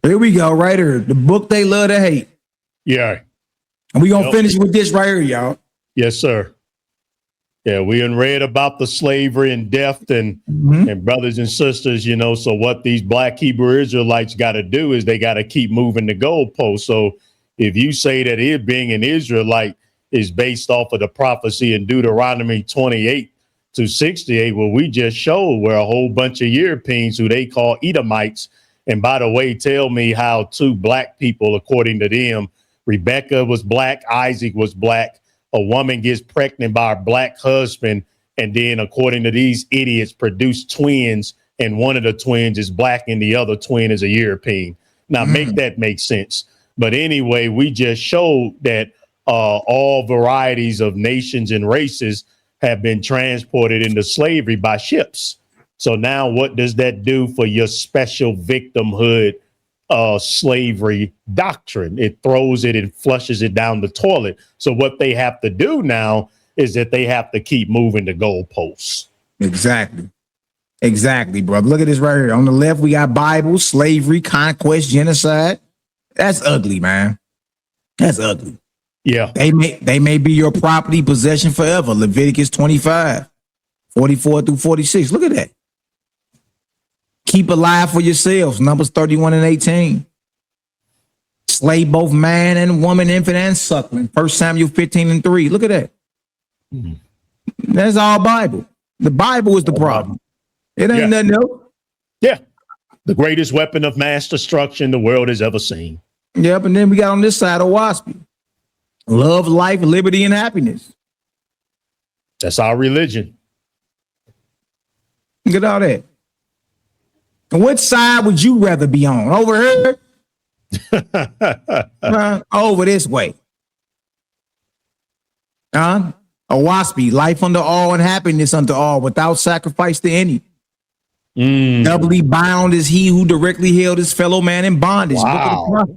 Here we go, right here. The book they love to hate. Yeah. And we're going to finish with this right here, y'all. Yes, sir. Yeah, we done read about the slavery and death and brothers and sisters, you know. So what these black Hebrew Israelites got to do is they got to keep moving the goalpost. So if you say that it being an Israelite is based off of the prophecy in Deuteronomy 28 to 68, well, we just showed where a whole bunch of Europeans who they call Edomites. And by the way, tell me how two black people, according to them, Rebecca was black, Isaac was black. A woman gets pregnant by her black husband, and then, according to these idiots, produce twins, and one of the twins is black and the other twin is a European. Now, make that make sense. But anyway, we just showed that all varieties of nations and races have been transported into slavery by ships. So now what does that do for your special victimhood slavery doctrine? It throws it and flushes it down the toilet. So what they have to do now is that they have to keep moving the goalposts. Exactly, brother. Look at this right here. On the left, we got Bible, slavery, conquest, genocide. That's ugly, man. That's ugly. Yeah. They may be your property possession forever. Leviticus 25, 44 through 46. Look at that. Keep alive for yourselves. Numbers 31 and 18. Slay both man and woman, infant and suckling. 1 Samuel 15 and 3. Look at that. That's all Bible. The Bible is the problem. It ain't nothing else. Yeah. The greatest weapon of mass destruction the world has ever seen. Yep. And then we got on this side OAHSPE. Love, life, liberty, and happiness. That's our religion. Look at all that. And what side would you rather be on? Over here? Over this way. OAHSPE, life unto all and happiness unto all, without sacrifice to any. Doubly bound is he who directly held his fellow man in bondage.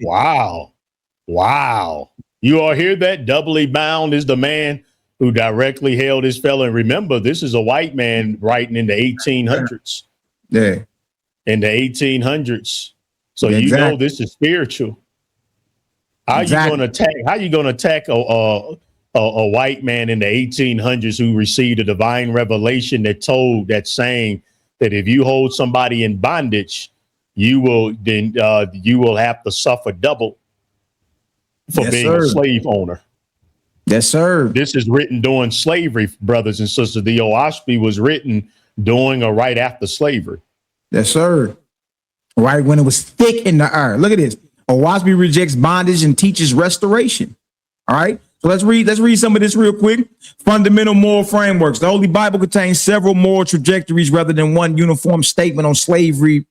Wow. You all hear that? Doubly bound is the man who directly held his fellow. And remember, this is a white man writing in the 1800s. Yeah. In the 1800s. So you know this is spiritual. How you gonna attack a white man in the 1800s who received a divine revelation that's saying that if you hold somebody in bondage, you will have to suffer double for being a slave owner. Yes, sir. This is written during slavery, brothers and sisters. The OAHSPE was written during or right after slavery. Yes, sir. Right when it was thick in the air. Look at this. OAHSPE rejects bondage and teaches restoration. All right. So let's read some of this real quick. Fundamental moral frameworks. The Holy Bible contains several moral trajectories rather than one uniform statement on slavery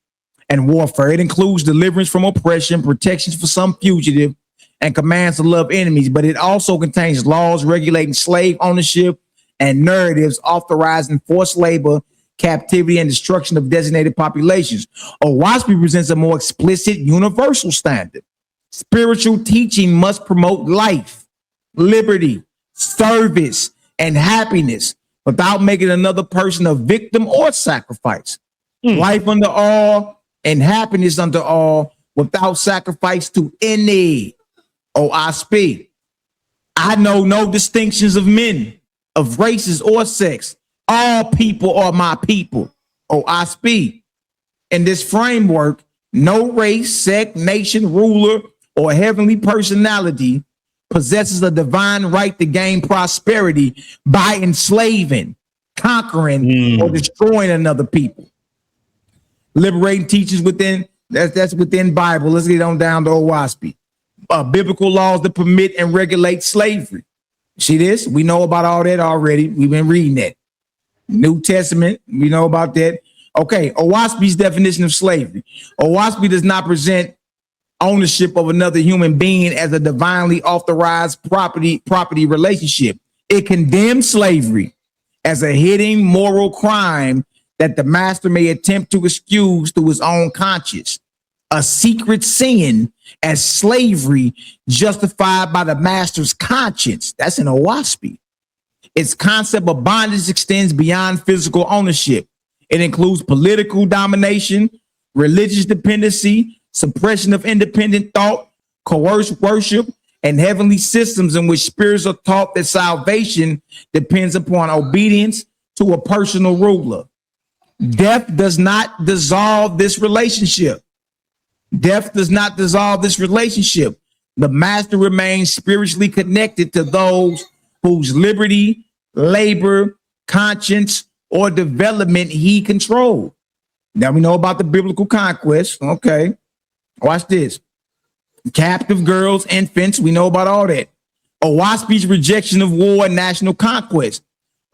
and warfare. It includes deliverance from oppression, protections for some fugitive, and commands to love enemies. But it also contains laws regulating slave ownership and narratives authorizing forced labor, captivity, and destruction of designated populations. OAHSPE presents a more explicit universal standard. Spiritual teaching must promote life, liberty, service, and happiness without making another person a victim or sacrifice. Life unto all and happiness unto all without sacrifice to any. OAHSPE. I know no distinctions of men, of races, or sex. All people are my people. OAHSPE. In this framework, no race, sect, nation, ruler, or heavenly personality possesses a divine right to gain prosperity by enslaving, conquering, or destroying another people. Liberating teachings within, that's within Bible. Let's get on down to OAHSPE. Biblical laws that permit and regulate slavery. See this? We know about all that already. We've been reading that. New Testament, we know about that. Okay, OAHSPE's definition of slavery. OAHSPE does not present ownership of another human being as a divinely authorized property relationship. It condemns slavery as a hidden moral crime that the master may attempt to excuse through his own conscience. A secret sin as slavery justified by the master's conscience. That's an OAHSPE. Its concept of bondage extends beyond physical ownership. It includes political domination, religious dependency, suppression of independent thought, coerced worship, and heavenly systems in which spirits are taught that salvation depends upon obedience to a personal ruler. Death does not dissolve this relationship. Death does not dissolve this relationship. The master remains spiritually connected to those whose liberty, labor, conscience, or development he controlled. Now we know about the biblical conquest. Okay. Watch this. Captive girls, infants, we know about all that. OAHSPE's rejection of war and national conquest.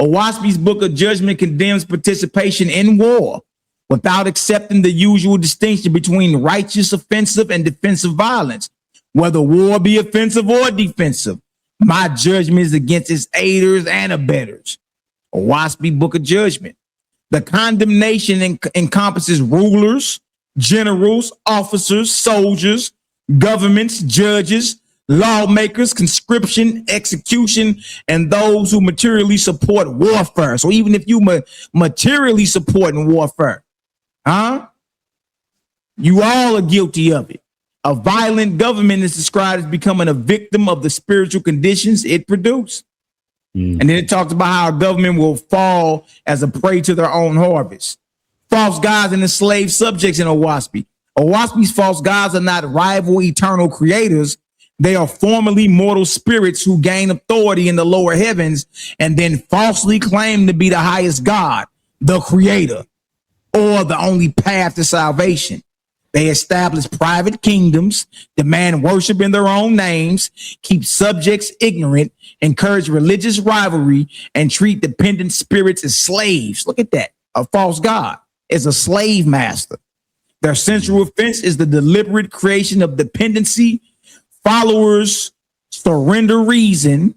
OAHSPE's Book of Judgment condemns participation in war without accepting the usual distinction between righteous, offensive, and defensive violence, whether war be offensive or defensive. My judgment is against its aiders and abettors. OAHSPE Book of Judgment. The condemnation encompasses rulers, generals, officers, soldiers, governments, judges, lawmakers, conscription, execution, and those who materially support warfare. So even if you materially supporting warfare, you all are guilty of it. A violent government is described as becoming a victim of the spiritual conditions it produced. And then it talks about how a government will fall as a prey to their own harvest. False gods and enslaved subjects in OAHSPE. OAHSPE's false gods are not rival eternal creators. They are formerly mortal spirits who gain authority in the lower heavens and then falsely claim to be the highest God, the creator, or the only path to salvation. They establish private kingdoms, demand worship in their own names, keep subjects ignorant, encourage religious rivalry, and treat dependent spirits as slaves. Look at that. A false god is a slave master. Their central offense is the deliberate creation of dependency. Followers surrender reason,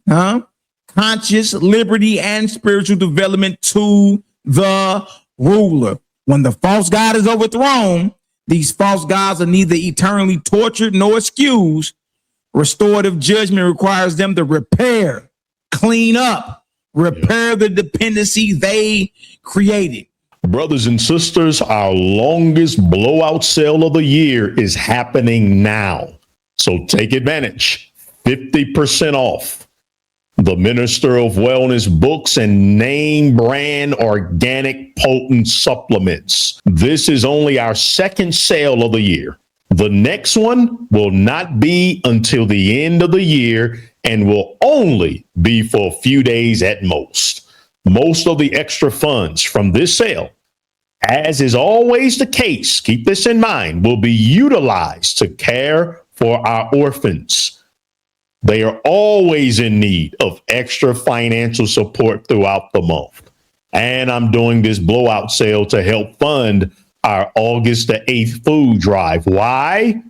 conscious liberty, and spiritual development to the ruler. When the false god is overthrown, these false gods are neither eternally tortured nor excused. Restorative judgment requires them to repair, clean up, repair the dependency they created. Brothers and sisters, our longest blowout sale of the year is happening now. So take advantage. 50% off the Minister of Wellness books and name brand organic potent supplements. This is only our second sale of the year. The next one will not be until the end of the year and will only be for a few days at most. Most of the extra funds from this sale, as is always the case, keep this in mind, will be utilized to care for our orphans. They are always in need of extra financial support throughout the month. And I'm doing this blowout sale to help fund our August the 8th food drive. Why?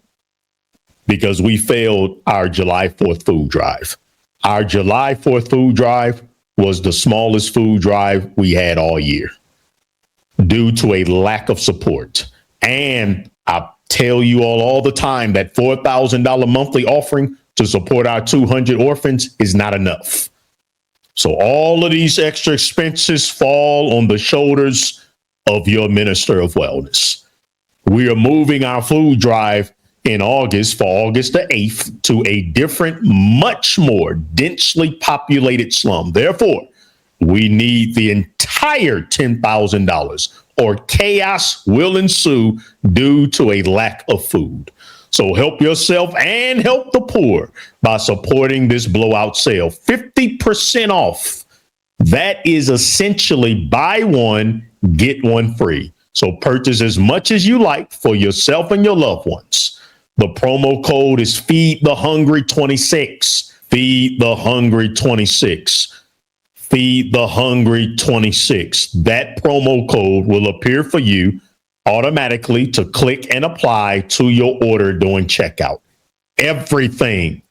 Because we failed our July 4th food drive. Our July 4th food drive was the smallest food drive we had all year due to a lack of support. And I tell you all the time that $4,000 monthly offering to support our 200 orphans is not enough. So all of these extra expenses fall on the shoulders of your Minister of Wellness. We are moving our food drive in August for August the 8th to a different, much more densely populated slum. Therefore, we need the entire $10,000 or chaos will ensue due to a lack of food. So help yourself and help the poor by supporting this blowout sale. 50% off. That is essentially buy one, get one free. So purchase as much as you like for yourself and your loved ones. The promo code is Feed the Hungry 26. Feed the Hungry 26. Feed the Hungry 26. That promo code will appear for you automatically to click and apply to your order during checkout. Everything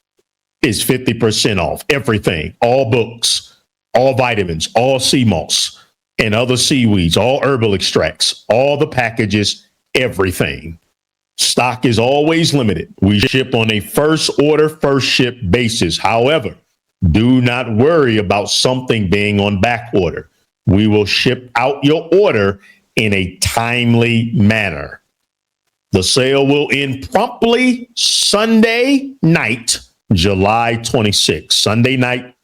is 50% off. Everything. All books, all vitamins, all sea moss and other seaweeds, all herbal extracts, all the packages, everything. Stock is always limited. We ship on a first order, first ship basis. However, do not worry about something being on back order. We will ship out your order in a timely manner. The sale will end promptly Sunday night, July 26th. Sunday night,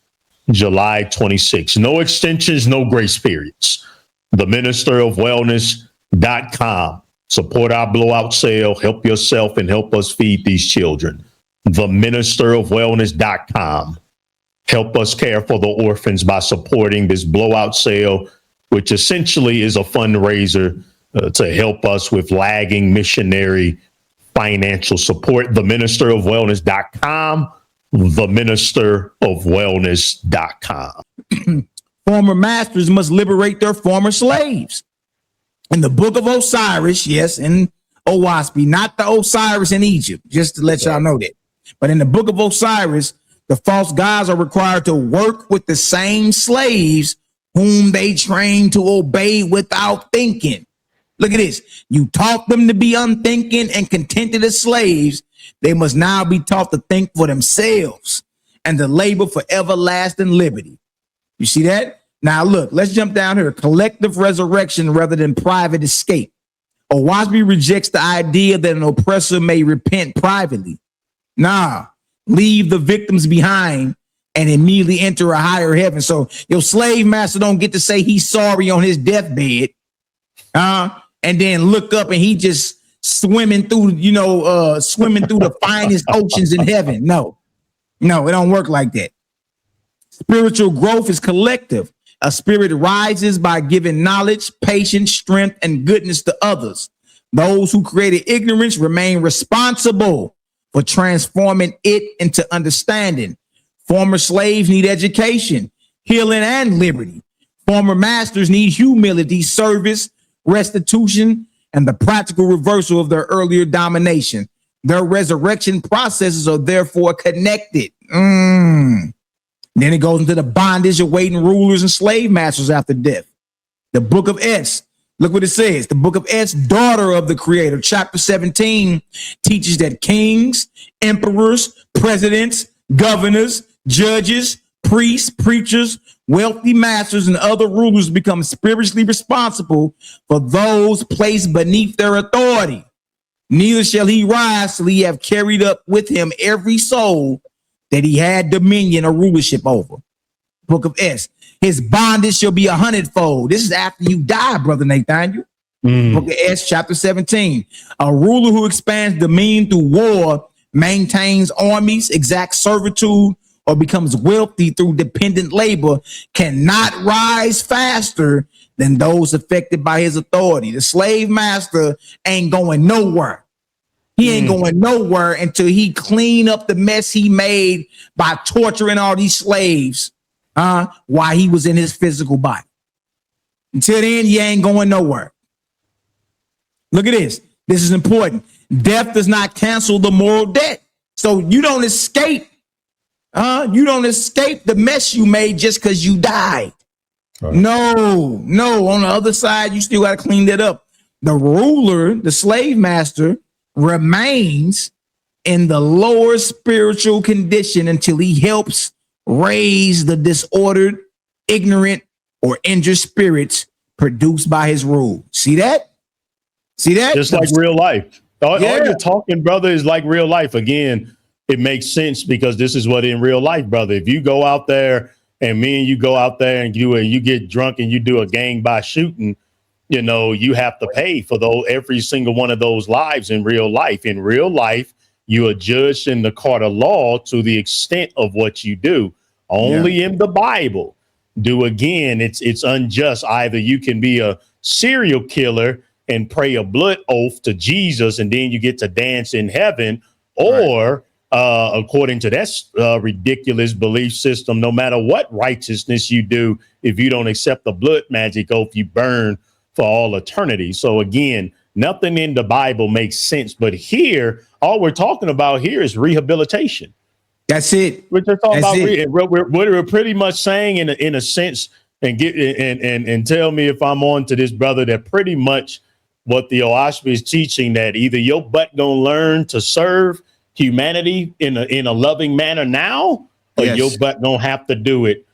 July 26th. No extensions, no grace periods. The ministerofwellness.com. Support our blowout sale. Help yourself and help us feed these children. The ministerofwellness.com. Help us care for the orphans by supporting this blowout sale, which essentially is a fundraiser to help us with lagging missionary financial support. The ministerofwellness.com. The ministerofwellness.com. Former masters must liberate their former slaves. In the book of Osiris, yes, in OAHSPE, not the Osiris in Egypt, just to let y'all know that. But in the book of Osiris, the false gods are required to work with the same slaves whom they train to obey without thinking. Look at this. You taught them to be unthinking and contented as slaves. They must now be taught to think for themselves and to labor for everlasting liberty. You see that? Now, look, let's jump down here. Collective resurrection rather than private escape. OAHSPE rejects the idea that an oppressor may repent privately. Nah, leave the victims behind and immediately enter a higher heaven. So your slave master don't get to say he's sorry on his deathbed, and then look up and he just swimming through, swimming through the finest oceans in heaven. No, it don't work like that. Spiritual growth is collective. A spirit rises by giving knowledge, patience, strength, and goodness to others. Those who created ignorance remain responsible for transforming it into understanding. Former slaves need education, healing, and liberty. Former masters need humility, service, restitution, and the practical reversal of their earlier domination. Their resurrection processes are therefore connected. Then it goes into the bondage awaiting rulers and slave masters after death. The book of Es, look what it says. The book of Es, daughter of the creator, chapter 17, teaches that kings, emperors, presidents, governors, judges, priests, preachers, wealthy masters, and other rulers become spiritually responsible for those placed beneath their authority. Neither shall he rise till he have carried up with him every soul that he had dominion or rulership over. Book of Es. His bondage shall be 100-fold. This is after you die, brother Nathaniel. Book of Es, chapter 17. A ruler who expands dominion through war, maintains armies, exacts servitude, or becomes wealthy through dependent labor cannot rise faster than those affected by his authority. The slave master ain't going nowhere. He ain't going nowhere until he clean up the mess he made by torturing all these slaves while he was in his physical body. Until then, he ain't going nowhere. Look at this. This is important. Death does not cancel the moral debt. So you don't escape. You don't escape the mess you made just because you died. Right. No. On the other side, you still got to clean that up. The ruler, the slave master, remains in the lower spiritual condition until he helps raise the disordered, ignorant, or injured spirits produced by his rule. See that? Just like real life. All you're talking, brother, is like real life. Again, it makes sense because this is what in real life, brother. If you go out there and me and you go out there and you get drunk and you do a gang by shooting, you have to pay for every single one of those lives in real life. In real life, you are judged in the court of law to the extent of what you do. Only in the Bible it's unjust. Either you can be a serial killer and pray a blood oath to Jesus and then you get to dance in heaven, or according to that ridiculous belief system, no matter what righteousness you do, if you don't accept the blood magic oath, you burn for all eternity. So again, nothing in the Bible makes sense. But here, all we're talking about here is rehabilitation. That's it. We're just talking about what we're pretty much saying in a sense, and tell me if I'm on to this, brother, that pretty much what the OAHSPE is teaching, that either your butt gonna learn to serve humanity in a loving manner now, or your butt gonna have to do it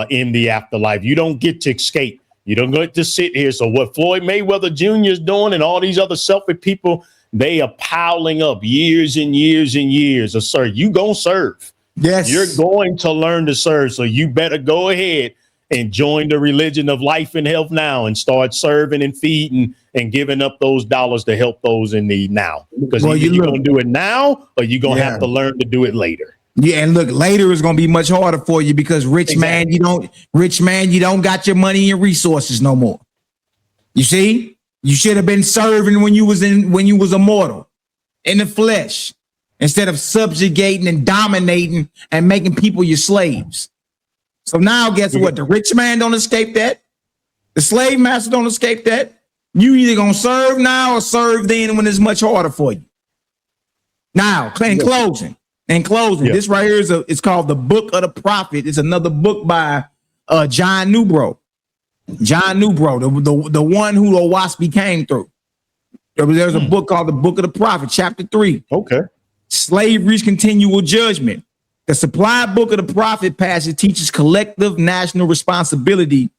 in the afterlife. You don't get to escape. You don't get to sit here. So what Floyd Mayweather Jr. is doing and all these other selfish people they are piling up years and years and years of serve. You gonna serve. Yes. You're going to learn to serve. So you better go ahead and join the religion of life and health now and start serving and feeding and giving up those dollars to help those in need now. Because either you're going to do it now or you're going to have to learn to do it later. Yeah, and look, later is going to be much harder for you because rich man, you don't got your money and resources no more. You see, you should have been serving when you was immortal in the flesh, instead of subjugating and dominating and making people your slaves. So now guess what? The rich man don't escape that. The slave master don't escape that. You either gonna serve now or serve then when it's much harder for you. Now, in closing, this right here it's called the Book of the Prophet. It's another book by John Newbro. John Newbro, the one who OAHSPE came through. There's a book called the Book of the Prophet, chapter 3. Okay. Slavery's Continual Judgment. The Supply Book of the Prophet passage teaches collective national responsibility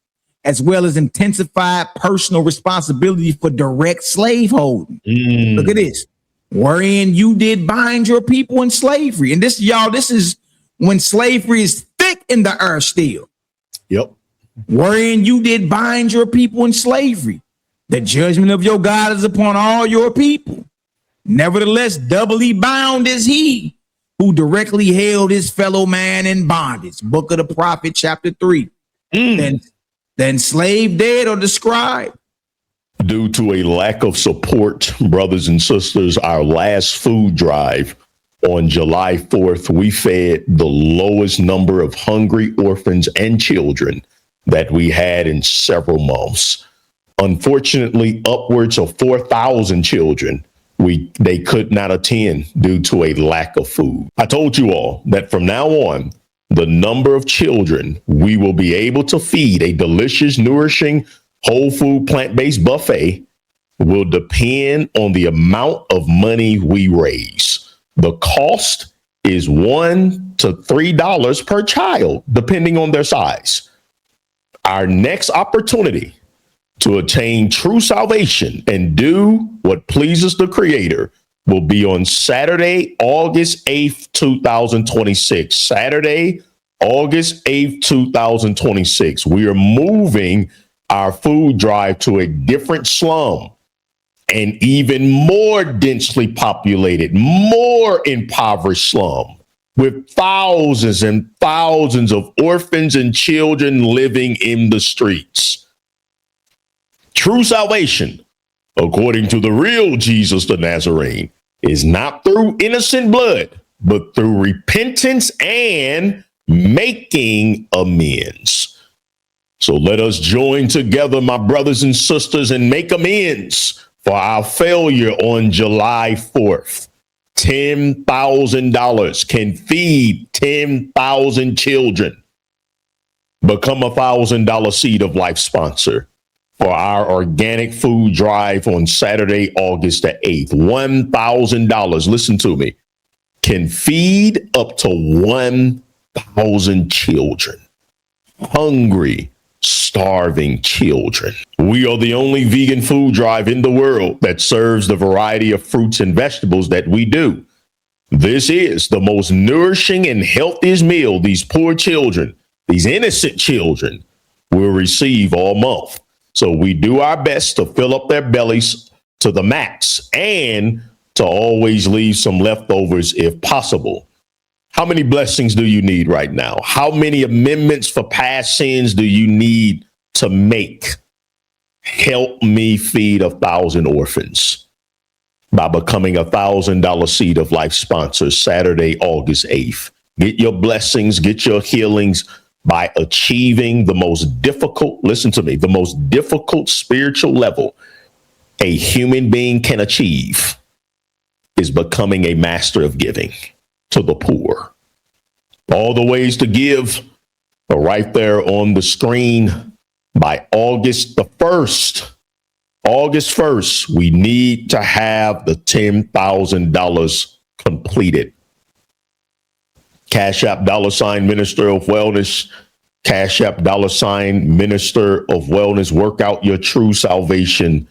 as well as intensified personal responsibility for direct slaveholding. Look at this. Wherein you did bind your people in slavery. And this is when slavery is thick in the earth still. Yep. Wherein you did bind your people in slavery. The judgment of your God is upon all your people. Nevertheless, doubly bound is he who directly held his fellow man in bondage. Book of the Prophet, chapter 3. Then slave dead or described. Due to a lack of support, brothers and sisters, our last food drive on July 4th, we fed the lowest number of hungry orphans and children that we had in several months. Unfortunately, upwards of 4,000 children they could not attend due to a lack of food. I told you all that from now on, the number of children we will be able to feed a delicious, nourishing, whole food, plant-based buffet will depend on the amount of money we raise. The cost is $1 to $3 per child, depending on their size. Our next opportunity to attain true salvation and do what pleases the Creator will be on Saturday, August 8th, 2026. Saturday, August 8th, 2026. We are moving our food drive to a different slum and even more densely populated, more impoverished slum with thousands and thousands of orphans and children living in the streets. True salvation, according to the real Jesus the Nazarene, is not through innocent blood, but through repentance and making amends. So let us join together, my brothers and sisters, and make amends for our failure on July 4th. $10,000 can feed 10,000 children. Become a $1,000 Seed of Life sponsor for our organic food drive on Saturday, August the 8th. $1,000, listen to me, can feed up to 1,000 children. Hungry, starving children. We are the only vegan food drive in the world that serves the variety of fruits and vegetables that we do. This is the most nourishing and healthiest meal these poor children, these innocent children, will receive all month. So we do our best to fill up their bellies to the max and to always leave some leftovers if possible. How many blessings do you need right now? How many amendments for past sins do you need to make? Help me feed 1,000 orphans by becoming a $1,000 Seed of Life sponsor Saturday, August 8th. Get your blessings, get your healings by achieving the most difficult, listen to me, the most difficult spiritual level a human being can achieve is becoming a master of giving to the poor. All the ways to give are right there on the screen. By August the 1st, August 1st, we need to have the $10,000 completed. Cash App $ Minister of Wellness. Cash App $ Minister of Wellness. Work out your true salvation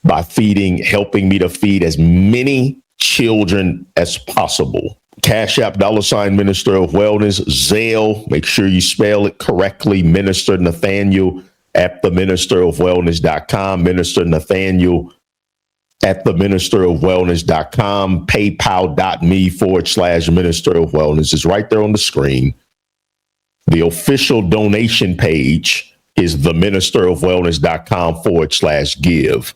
by helping me to feed as many children as possible. Cash App, $ Minister of Wellness. Zelle, make sure you spell it correctly. Minister Nathaniel at theministerofwellness.com. Minister Nathaniel at theministerofwellness.com. PayPal.me/Minister of Wellness is right there on the screen. The official donation page is theministerofwellness.com/give.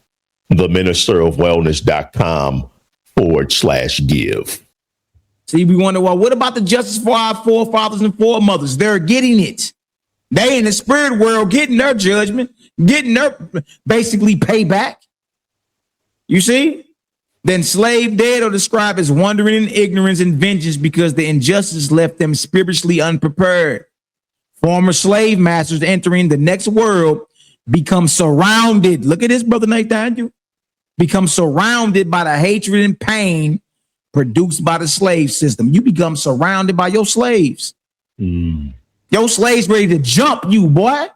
theministerofwellness.com/give. See, we wonder, well, what about the justice for our forefathers and foremothers? They're getting it. They in the spirit world getting their judgment, getting their basically payback. You see? The enslaved dead are described as wandering in ignorance and vengeance because the injustice left them spiritually unprepared. Former slave masters entering the next world become surrounded. Look at this, Brother Nathaniel. Become surrounded by the hatred and pain produced by the slave system. You become surrounded by your slaves. Your slaves ready to jump you, boy.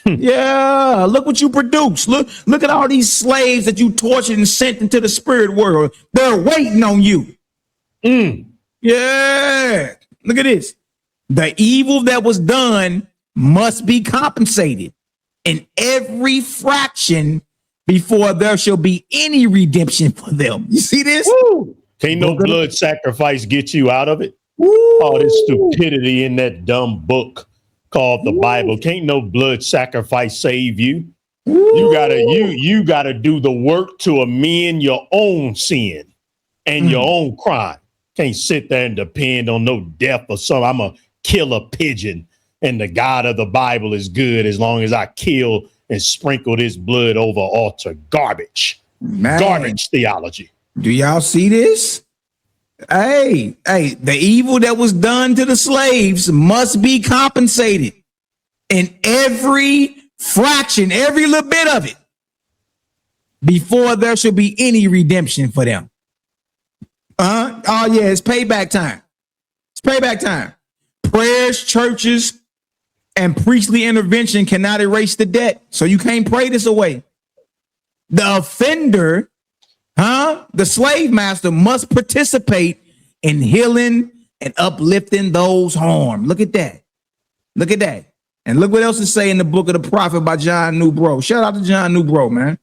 Yeah, look what you produce. Look at all these slaves that you tortured and sent into the spirit world. They're waiting on you. Yeah, look at this. The evil that was done must be compensated in every fraction before there shall be any redemption for them. You see this? Woo. Can't no blood sacrifice get you out of it. Woo. All this stupidity in that dumb book called the Bible. Can't no blood sacrifice save you. You gotta do the work to amend your own sin and your own crime. Can't sit there and depend on no death or something. I'm a kill a pigeon and the God of the Bible is good as long as I kill and sprinkle this blood over altar. Garbage. Man. Garbage theology. Do y'all see this? Hey, the evil that was done to the slaves must be compensated in every fraction, every little bit of it, before there should be any redemption for them. Oh yeah, it's payback time. It's payback time. Prayers, churches, and priestly intervention cannot erase the debt. So you can't pray this away. The offender, the slave master must participate in healing and uplifting those harmed. Look at that. Look at that. And look what else it say in the book of the prophet by John Newbro. Shout out to John Newbro, man.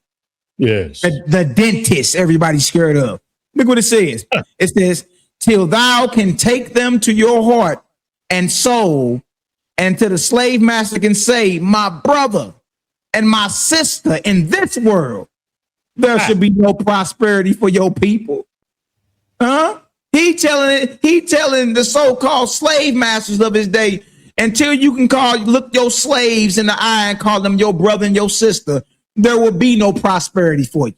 Yes. The dentist everybody's scared of. Look what it says. It says, till thou can take them to your heart and soul, and to the slave master can say, my brother and my sister in this world, there should be no prosperity for your people. He telling the so-called slave masters of his day, until you can look your slaves in the eye and call them your brother and your sister, there will be no prosperity for you.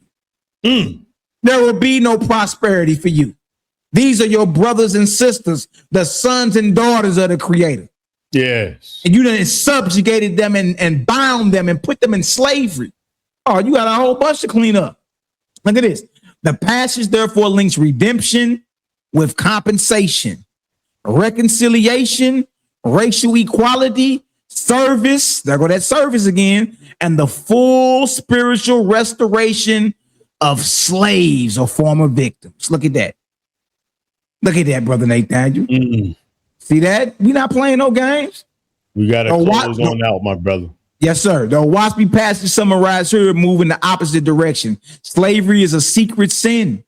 There will be no prosperity for you. These are your brothers and sisters, the sons and daughters of the Creator. Yes. And you done subjugated them and bound them and put them in slavery. Oh, you got a whole bunch to clean up. Look at this. The passage therefore links redemption with compensation, reconciliation, racial equality, service, there go that service again, and the full spiritual restoration of slaves or former victims. Look at that. Look at that, Brother Nathaniel. See that? We not playing no games. We got to close on out, my brother. Yes, sir. The OAHSPE passage summarized here move in the opposite direction. Slavery is a secret sin.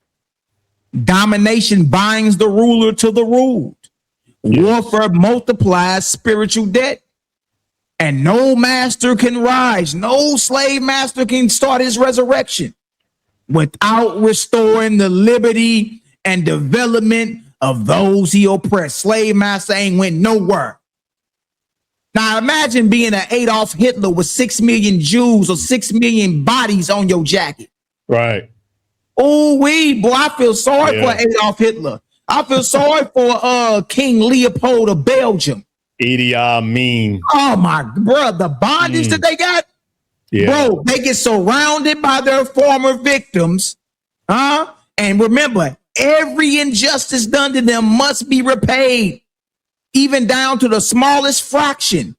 Domination binds the ruler to the ruled. Yes. Warfare multiplies spiritual debt. And no master can rise. No slave master can start his resurrection without restoring the liberty and development of those he oppressed. Slave master ain't went nowhere. Now imagine being an Adolf Hitler with 6 million Jews or 6 million bodies on your jacket. Right. Oh, boy, I feel sorry for Adolf Hitler. I feel sorry for King Leopold of Belgium. Idi Amin. Oh my brother, the bondage that they got. Yeah. Bro, they get surrounded by their former victims. And remember, every injustice done to them must be repaid, even down to the smallest fraction.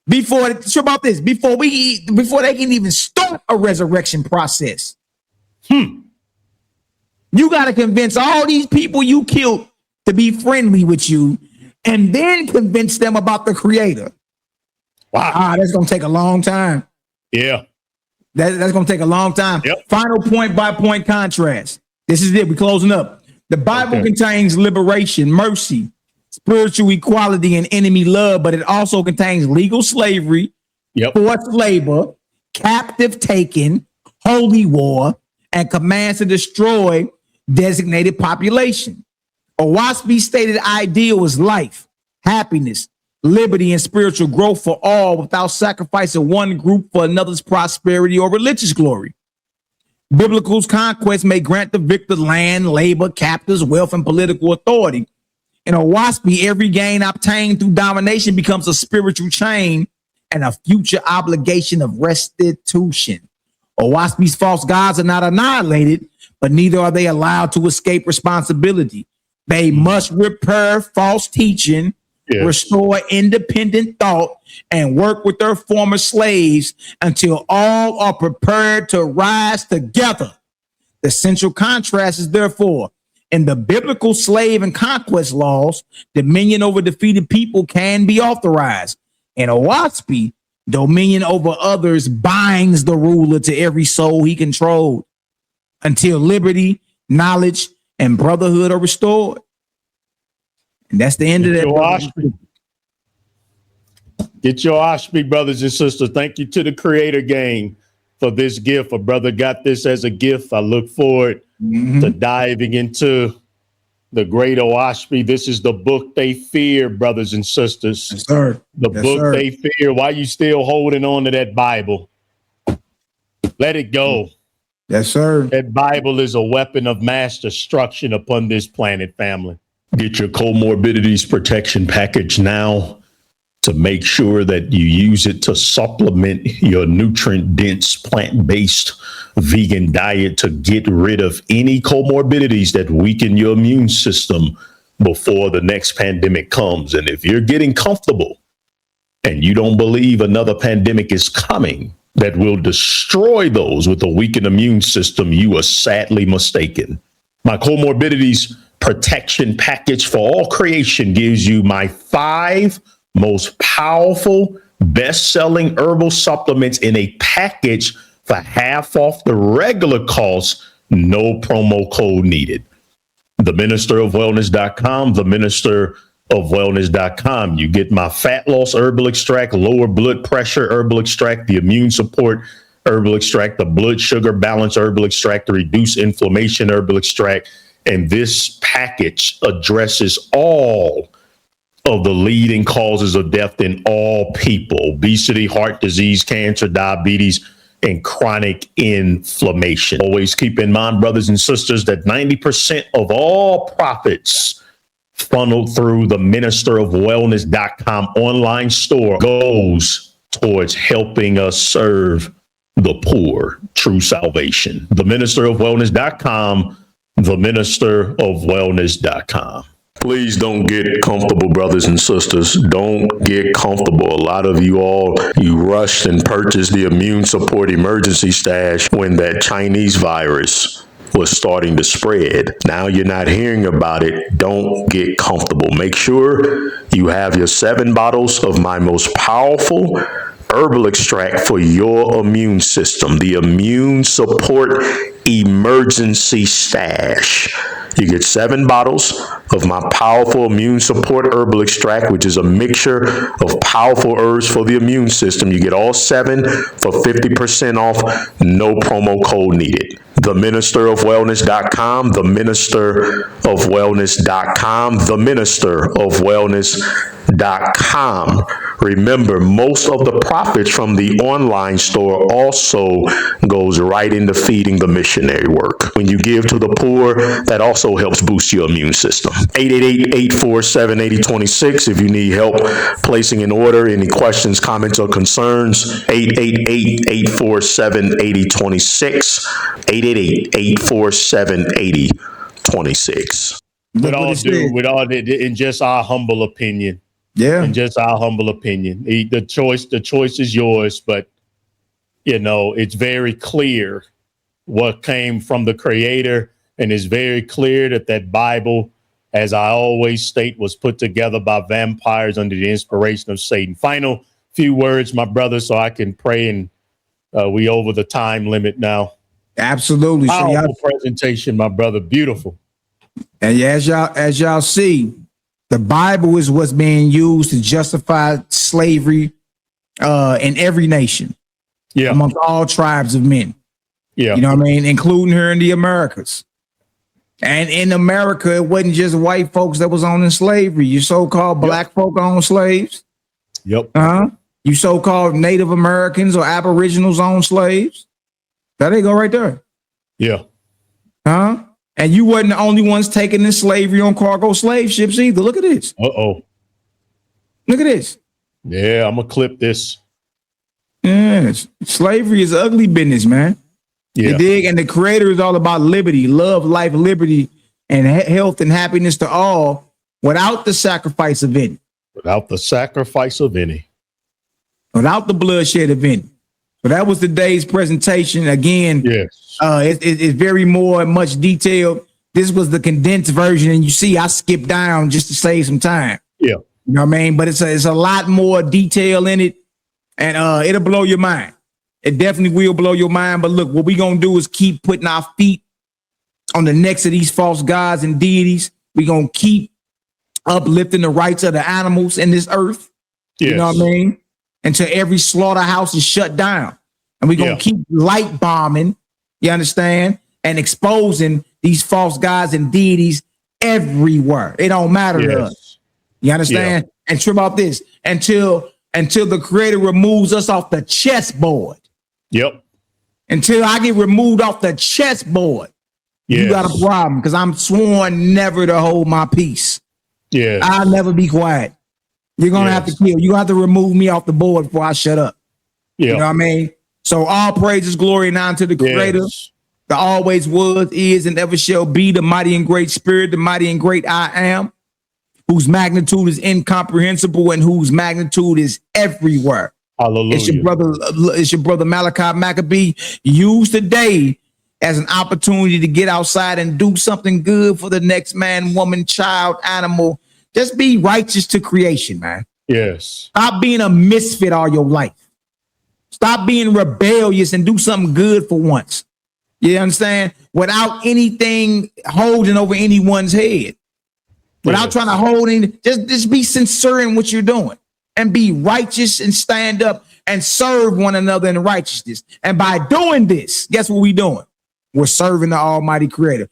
Sure about this, before they can even start a resurrection process. You got to convince all these people you killed to be friendly with you, and then convince them about the Creator. Wow, that's gonna take a long time. Yeah, that's gonna take a long time. Yep. Final point by point contrast. This is it. We're closing up. The Bible contains liberation, mercy, spiritual equality, and enemy love, but it also contains legal slavery, forced labor, captive taking, holy war, and commands to destroy designated population. OAHSPE's stated ideal is life, happiness, liberty, and spiritual growth for all without sacrificing one group for another's prosperity or religious glory. Biblical conquest may grant the victor land, labor, captives, wealth, and political authority. In OAHSPE, every gain obtained through domination becomes a spiritual chain and a future obligation of restitution. OAHSPE's false gods are not annihilated, but neither are they allowed to escape responsibility. They must repair false teaching, restore independent thought, and work with their former slaves until all are prepared to rise together. The central contrast is therefore, in the biblical slave and conquest laws, dominion over defeated people can be authorized. In OAHSPE, dominion over others binds the ruler to every soul he controlled until liberty, knowledge, and brotherhood are restored. And that's the end of that. Get your OAHSPE, brothers and sisters. Thank you to the Creator Gang for this gift. A brother got this as a gift. I look forward to diving into the great OAHSPE. This is the book they fear, brothers and sisters. Yes, sir. The book they fear. Why you still holding on to that Bible? Let it go. Yes, sir. That Bible is a weapon of mass destruction upon this planet, family. Get your comorbidities protection package now to make sure that you use it to supplement your nutrient-dense, plant-based vegan diet to get rid of any comorbidities that weaken your immune system before the next pandemic comes. And if you're getting comfortable and you don't believe another pandemic is coming that will destroy those with a weakened immune system, you are sadly mistaken. My comorbidities protection package for all creation gives you my 5 most powerful, best-selling herbal supplements in a package for half off the regular cost, no promo code needed. TheMinisterofWellness.com, TheMinisterofWellness.com. You get my fat loss herbal extract, lower blood pressure herbal extract, the immune support herbal extract, the blood sugar balance herbal extract, the reduce inflammation herbal extract. And this package addresses all of the leading causes of death in all people: obesity, heart disease, cancer, diabetes, and chronic inflammation. Always keep in mind, brothers and sisters, that 90% of all profits funneled through the ministerofwellness.com online store goes towards helping us serve the poor. True salvation. The ministerofwellness.com, theministerofwellness.com. Please don't get comfortable, brothers and sisters. Don't get comfortable. A lot of you rushed and purchased the immune support emergency stash when that Chinese virus was starting to spread. Now you're not hearing about it. Don't get comfortable. Make sure you have your 7 bottles of my most powerful herbal extract for your immune system, the immune support emergency stash. You get 7 bottles of my powerful immune support herbal extract, which is a mixture of powerful herbs for the immune system. You get all 7 for 50% off, no promo code needed. TheMinisterofWellness.com, TheMinisterofWellness.com, TheMinisterofWellness.com. Remember, most of the profits from the online store also goes right into feeding the missionary work. When you give to the poor, that also helps boost your immune system. 888-847-8026 if you need help placing an order, any questions, comments, or concerns. 888-847-8026. 888-847-8026. With all, in just our humble opinion, Yeah. in just our humble opinion. The choice is yours, but you know, it's very clear what came from the Creator, and it's very clear that Bible, as I always state, was put together by vampires under the inspiration of Satan. Final few words, my brother, so I can pray, and we over the time limit now. Absolutely. Powerful presentation, my brother. Beautiful. And as y'all see, the Bible is what's being used to justify slavery in every nation, amongst all tribes of men. Yeah. You know what I mean? Including here in the Americas. And in America, it wasn't just white folks that was owning slavery. You so-called black folk own slaves. Yep. You so-called Native Americans or Aboriginals own slaves. There they go right there. Yeah. And you wasn't the only ones taking in slavery on cargo slave ships either. Look at this. Uh-oh. Look at this. Yeah, I'm going to clip this. Yes. Slavery is ugly business, man. Yeah. You dig? And the Creator is all about liberty, love, life, liberty, and health and happiness to all without the sacrifice of any. Without the sacrifice of any. Without the bloodshed of any. So that was today's presentation. Again, yes. It's very much detailed. This was the condensed version, and you see I skipped down just to save some time. Yeah. You know what I mean? But it's a lot more detail in it, and it'll blow your mind. It definitely will blow your mind. But look, what we're going to do is keep putting our feet on the necks of these false gods and deities. We're going to keep uplifting the rights of the animals in this earth. Yes. You know what I mean? Until every slaughterhouse is shut down. And we're going to keep light bombing, you understand, and exposing these false gods and deities everywhere. It don't matter to us. You understand? Yeah. And trip out this until the Creator removes us off the chessboard. Yep. Until I get removed off the chessboard, you got a problem, because I'm sworn never to hold my peace. Yeah. I'll never be quiet. You're going to have to kill. You're going to have to remove me off the board before I shut up. Yeah. You know what I mean? So all praises, glory, and honor to the Creator. The always was, is, and ever shall be, the mighty and great Spirit, the mighty and great I am, whose magnitude is incomprehensible and whose magnitude is everywhere. Hallelujah. It's your brother Malachi Maccabee, used today as an opportunity to get outside and do something good for the next man, woman, child, animal. Just be righteous to creation, man. Yes. Stop being a misfit all your life. Stop being rebellious and do something good for once. You understand? Without anything holding over anyone's head. Without trying to hold in, just be sincere in what you're doing and be righteous and stand up and serve one another in righteousness. And by doing this, guess what we're doing? We're serving the Almighty Creator.